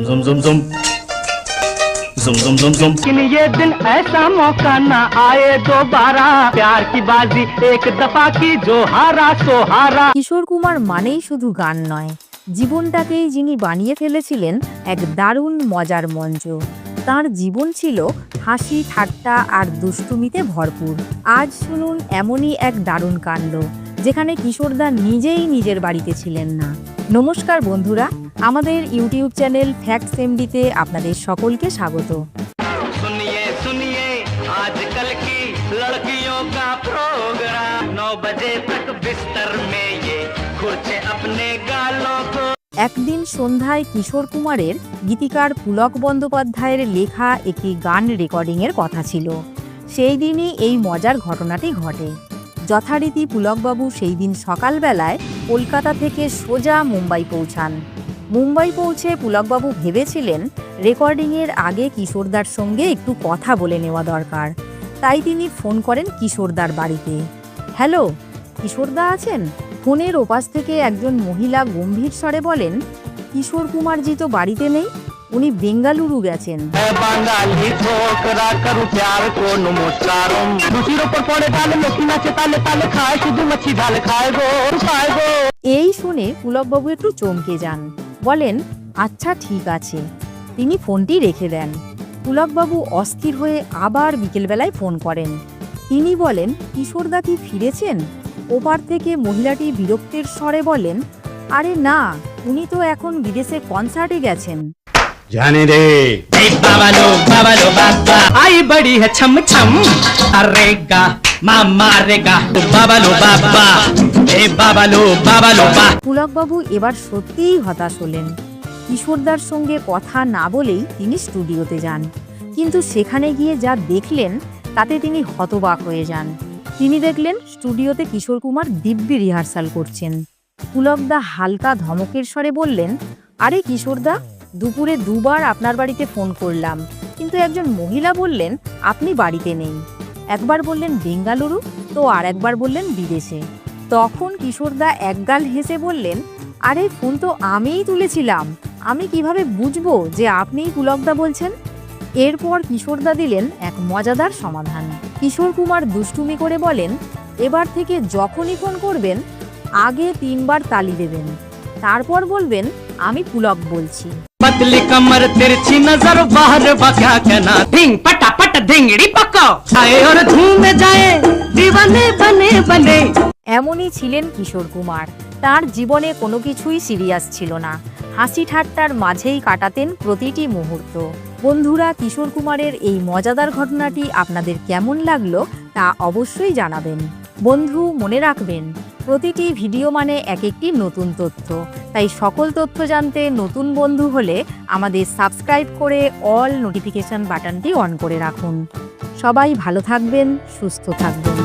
zum zum zum zum zum zum zum लेकिन ये दिन ऐसा मौका ना आए दोबारा प्यार की बाजी एक दफा की जो हारा सो हारा। কিশোর কুমার মানেই শুধু গান নয়, জীবনটাকেই যিনি বানিয়ে ফেলেছিলেন এক দারুণ মজার মঞ্চ। তার জীবন ছিল হাসি ঠাট্টা আর দুষ্টুমিতে ভরপুর। আজ শুনুন এমনই এক দারুণ কাণ্ড, যেখানে কিশোরদা নিজেই নিজের বাড়িতে ছিলেন না। নমস্কার বন্ধুরা, আমাদের ইউটিউব চ্যানেল ফ্যাক্টস এমডিতে আপনাদের সকলকে স্বাগত। सुनिए सुनिए आजकल की लड़कियों का प्रोग्राम 9 बजे तक बिस्तर में ये खुरचे अपने गालों को। একদিন সন্ধ্যায় কিশোর কুমারের গীতিকার পুলক বন্দ্যোপাধ্যায়ের লেখা একটি গান রেকর্ডিংয়ের কথা ছিল। সেই দিনই এই মজার ঘটনাটি ঘটে। যথারীতি পুলকবাবু সেই দিন সকালবেলায় কলকাতা থেকে সোজা মুম্বাই পৌঁছান। মুম্বাই পৌঁছে পুলকবাবু ভেবেছিলেন রেকর্ডিংয়ের আগে কিশোরদার সঙ্গে একটু কথা বলে নেওয়া দরকার। তাই তিনি ফোন করেন কিশোরদার বাড়িতে। হ্যালো, কিশোরদা আছেন? ফোনের ওপাশ থেকে একজন মহিলা গম্ভীর স্বরে বলেন, কিশোর কুমারজি তো বাড়িতে নেই, উনি বেঙ্গালুরু গেছেন। বাঙালি ছোকরা করু প্যার কো নমস্কারম দুটির উপর পড়ে ডালে লক্ষ্মী নাচে তালে তালে খায় শুধু মাছি ঝাল খায় গো খায় গো। এই শুনে পুলকবাবু একটু চমকে যান, বলেন আচ্ছা ঠিক আছে। তিনি ফোনটি রেখে দেন। পুলকবাবু অস্থির হয়ে আবার বিকেলবেলায় ফোন করেন। তিনি বলেন, কিশোরদা কি ফিরেছেন? ওপার থেকে মহিলাটি বিরক্তের স্বরে বলেন, আরে না, উনি তো এখন বিদেশে কনসার্টে গেছেন। जाने दे बाबालो बाबालो बाबा आई बड़ी है छम छम अरेगा मामा रेगा बाबालो बाबा ए बाबालो बाबालो बा। পুলকবাবু এবার সত্যিই হতাশ হলেন। কিশোরদার সঙ্গে কথা না বলেই তিনি স্টুডিওতে যান। কিন্তু সেখানে গিয়ে যা দেখলেন তাতে তিনি হতবাক হয়ে যান। তিনি দেখলেন স্টুডিওতে কিশোর কুমার দিব্যি রিহার্সাল করছেন। পুলকদা হালকা ধমকের স্বরে বললেন, আরে কিশোরদা, দুপুরে দুবার আপনার বাড়িতে ফোন করলাম, কিন্তু একজন মহিলা বললেন আপনি বাড়িতে নেই। একবার বললেন বেঙ্গালুরু, তো আর একবার বললেন বিদেশে। তখন কিশোরদা একগাল হেসে বললেন, আরে ফোন তো আমিই তুলেছিলাম, আমি কিভাবে বুঝবো যে আপনিই পুলকদা বলছেন? এরপর কিশোরদা দিলেন এক মজাদার সমাধান। কিশোর কুমার দুষ্টুমি করে বলেন, এবার থেকে যখনই ফোন করবেন আগে 3 বার তালি দেবেন, তারপর বলবেন আমি পুলক বলছি। पतली कमर तिरछी नजर बाहर क्या कहना धिंग पटा पट धिंगड़ी पकाओ आए और धूम जाए दीवाने बने बने। এমনই ছিলেন কিশোর কুমার। তার জীবনে কোনো কিছুই সিরিয়াস ছিল না, হাসি ঠাট্টার মাঝেই কাটাতেন প্রতিটি মুহূর্ত। বন্ধুরা, কিশোর কুমারের এই মজাদার ঘটনাটি আপনাদের কেমন লাগলো তা অবশ্যই জানাবেন। বন্ধু, মনে রাখবেন, প্রতিটি ভিডিও মানে এক একটি নতুন তথ্য। তাই সকল তথ্য জানতে নতুন বন্ধু হলে আমাদের সাবস্ক্রাইব করে অল নোটিফিকেশন বাটনটি অন করে রাখুন। সবাই ভালো থাকবেন, সুস্থ থাকবেন।